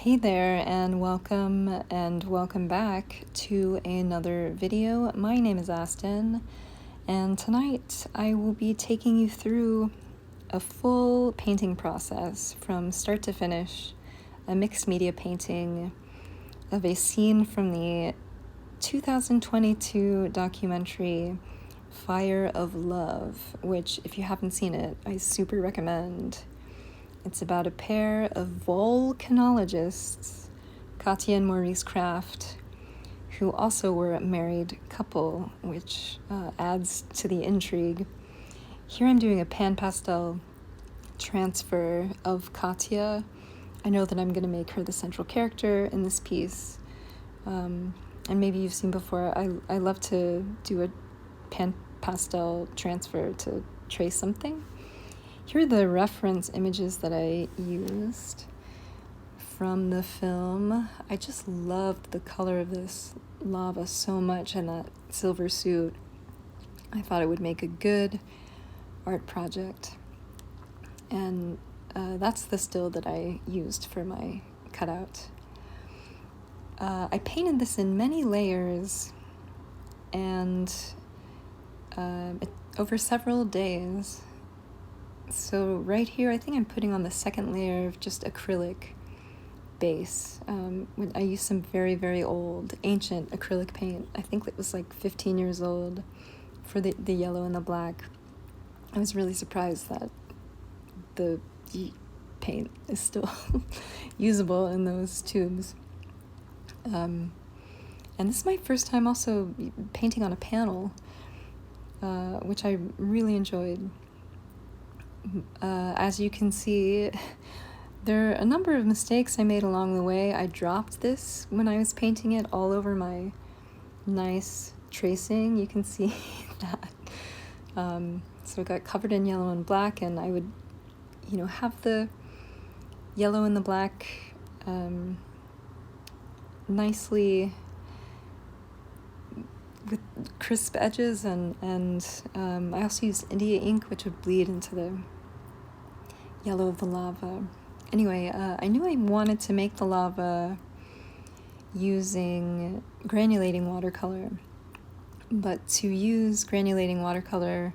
Hey there, and welcome back to another video. My name is Aston, and tonight I will be taking you through a full painting process from start to finish, a mixed media painting of a scene from the 2022 documentary Fire of Love, which, if you haven't seen it, I super recommend. It's about a pair of volcanologists, Katia and Maurice Krafft, who also were a married couple, which adds to the intrigue. Here I'm doing a pan pastel transfer of Katia. I know that I'm going to make her the central character in this piece. And maybe you've seen before, I love to do a pan pastel transfer to trace something. Here are the reference images that I used from the film. I just loved the color of this lava so much and that silver suit. I thought it would make a good art project. And that's the still that I used for my cutout. I painted this in many layers and over several days. So right here, I think I'm putting on the second layer of just acrylic base. I used some very, very old, ancient acrylic paint. I think it was like 15 years old for the yellow and the black. I was really surprised that the paint is still usable in those tubes. And this is my first time also painting on a panel, which I really enjoyed. As you can see, there are a number of mistakes I made along the way. I dropped this when I was painting it all over my nice tracing. You can see that. So it got covered in yellow and black, and I would, have the yellow and the black nicely with crisp edges, and I also used India ink, which would bleed into the yellow of the lava. Anyway, I knew I wanted to make the lava using granulating watercolor, but to use granulating watercolor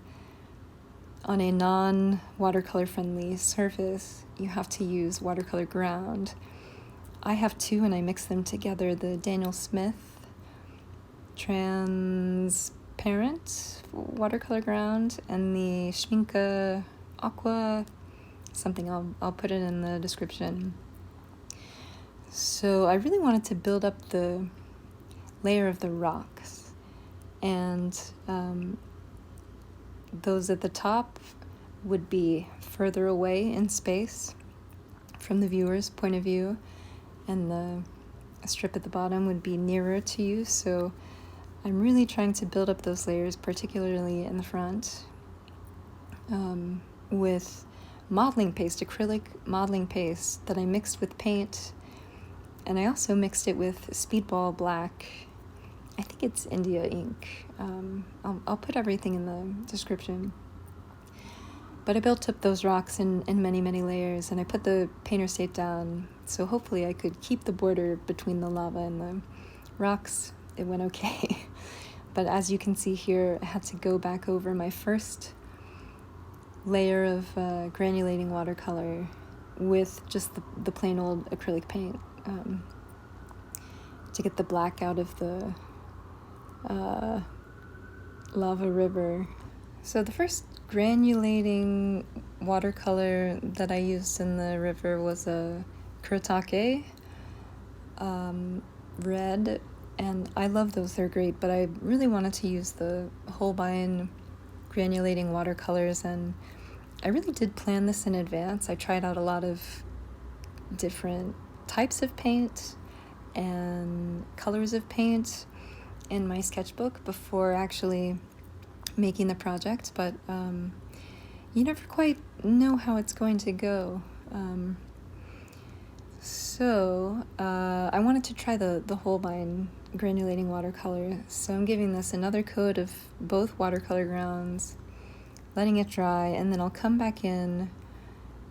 on a non-watercolor friendly surface, you have to use watercolor ground. I have two, and I mix them together, the Daniel Smith transparent watercolor ground and the Schmincke Aqua something. I'll put it in the description. So I really wanted to build up the layer of the rocks, and those at the top would be further away in space from the viewer's point of view, and the strip at the bottom would be nearer to you. So I'm really trying to build up those layers, particularly in the front, with modeling paste, acrylic modeling paste that I mixed with paint, and I also mixed it with Speedball black. I think it's India ink. I'll put everything in the description. But I built up those rocks in many, many layers, and I put the painter's tape down, so hopefully I could keep the border between the lava and the rocks. It went okay. But as you can see here, I had to go back over my first layer of granulating watercolor with just the plain old acrylic paint to get the black out of the lava river. So the first granulating watercolor that I used in the river was a Kuretake red, and I love those, they're great, but I really wanted to use the Holbein granulating watercolors, and I really did plan this in advance. I tried out a lot of different types of paint and colors of paint in my sketchbook before actually making the project, but you never quite know how it's going to go. So I wanted to try the Holbein granulating watercolor, so I'm giving this another coat of both watercolor grounds, letting it dry, and then I'll come back in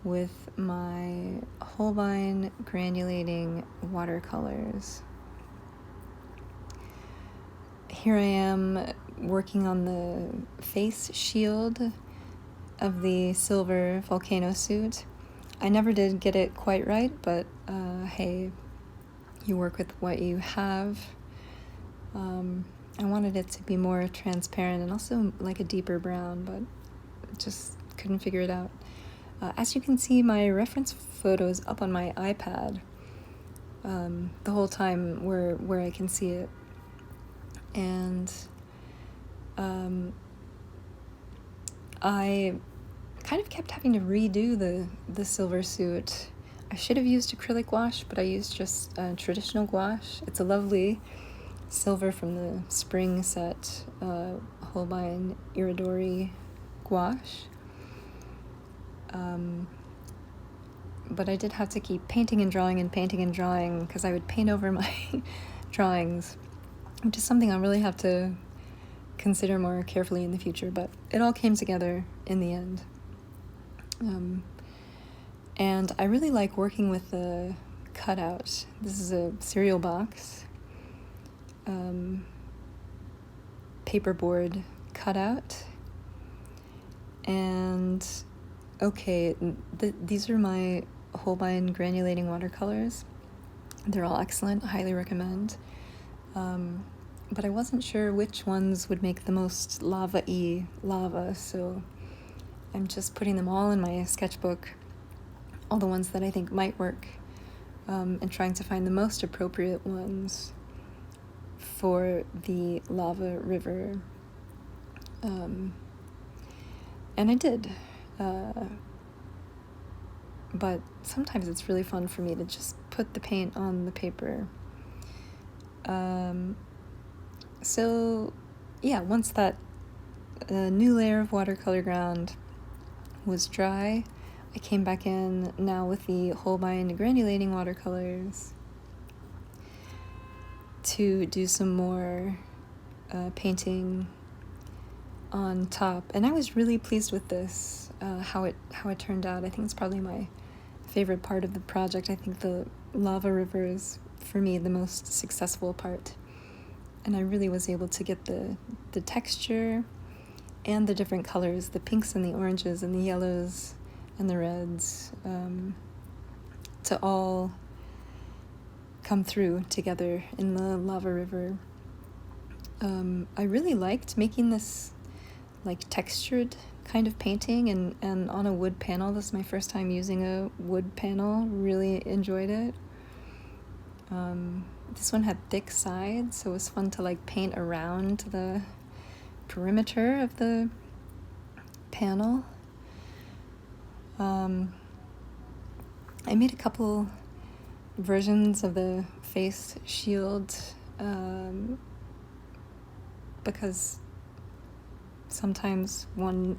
with my Holbein granulating watercolors. Here I am working on the face shield of the silver volcano suit. I never did get it quite right, but hey, you work with what you have. I wanted it to be more transparent and also like a deeper brown, but just couldn't figure it out. As you can see, my reference photo is up on my iPad the whole time where I can see it. And I kind of kept having to redo the silver suit. I should have used acrylic gouache, but I used just traditional gouache. It's a lovely silver from the spring set, Holbein Iridori gouache. But I did have to keep painting and drawing because I would paint over my drawings, which is something I'll really have to consider more carefully in the future, but it all came together in the end. And I really like working with the cutout. This is a cereal box, paperboard cutout. And okay, these are my Holbein granulating watercolors. They're all excellent, highly recommend. But I wasn't sure which ones would make the most lava, so I'm just putting them all in my sketchbook, all the ones that I think might work, and trying to find the most appropriate ones for the lava river. And I did. But sometimes it's really fun for me to just put the paint on the paper. So yeah, once that new layer of watercolor ground was dry, I came back in now with the Holbein granulating watercolors to do some more painting on top. And I was really pleased with this, how it turned out. I think it's probably my favorite part of the project. I think the lava river is, for me, the most successful part. And I really was able to get the texture and the different colors, the pinks and the oranges and the yellows and the reds, to all come through together in the lava river. I really liked making this like textured kind of painting and on a wood panel. This is my first time using a wood panel. Really enjoyed it. This one had thick sides, so it was fun to like paint around the perimeter of the panel. I made a couple versions of the face shield because sometimes one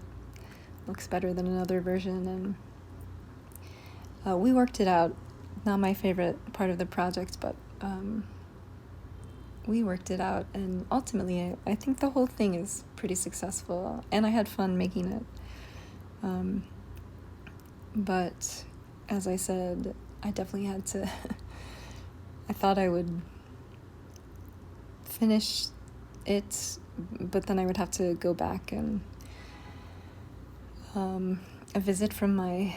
looks better than another version, and we worked it out. Not my favorite part of the project, but we worked it out, and ultimately I think the whole thing is pretty successful, and I had fun making it. But as I said, I definitely had to I thought I would finish it, but then I would have to go back, and a visit from my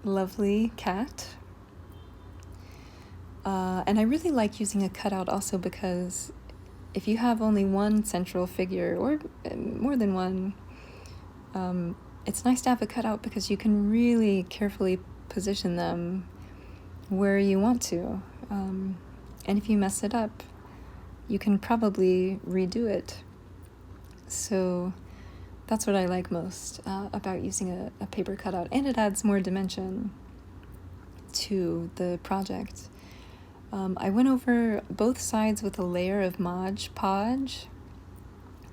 lovely cat. And I really like using a cutout also because if you have only one central figure, or more than one, it's nice to have a cutout because you can really carefully position them where you want to. And if you mess it up, you can probably redo it. So that's what I like most about using a paper cutout, and it adds more dimension to the project. I went over both sides with a layer of Podge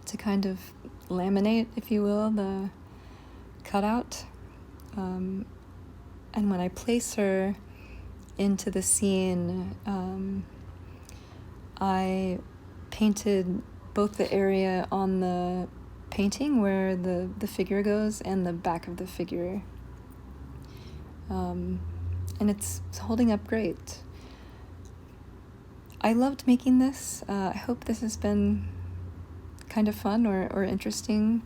to kind of laminate, if you will, the cutout. And when I place her into the scene, I painted both the area on the painting where the figure goes and the back of the figure. and it's holding up great. I loved making this. I hope this has been kind of fun or interesting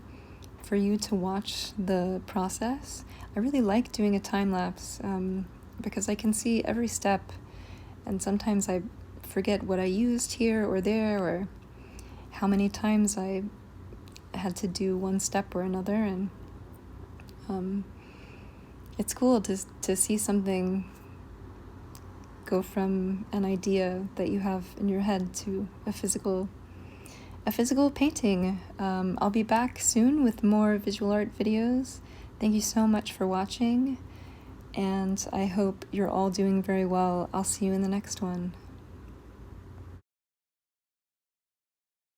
for you to watch the process. I really like doing a time lapse because I can see every step, and sometimes I forget what I used here or there, or how many times I had to do one step or another, and it's cool to see something go from an idea that you have in your head to a physical painting. I'll be back soon with more visual art videos. Thank you so much for watching, and I hope you're all doing very well. I'll see you in the next one.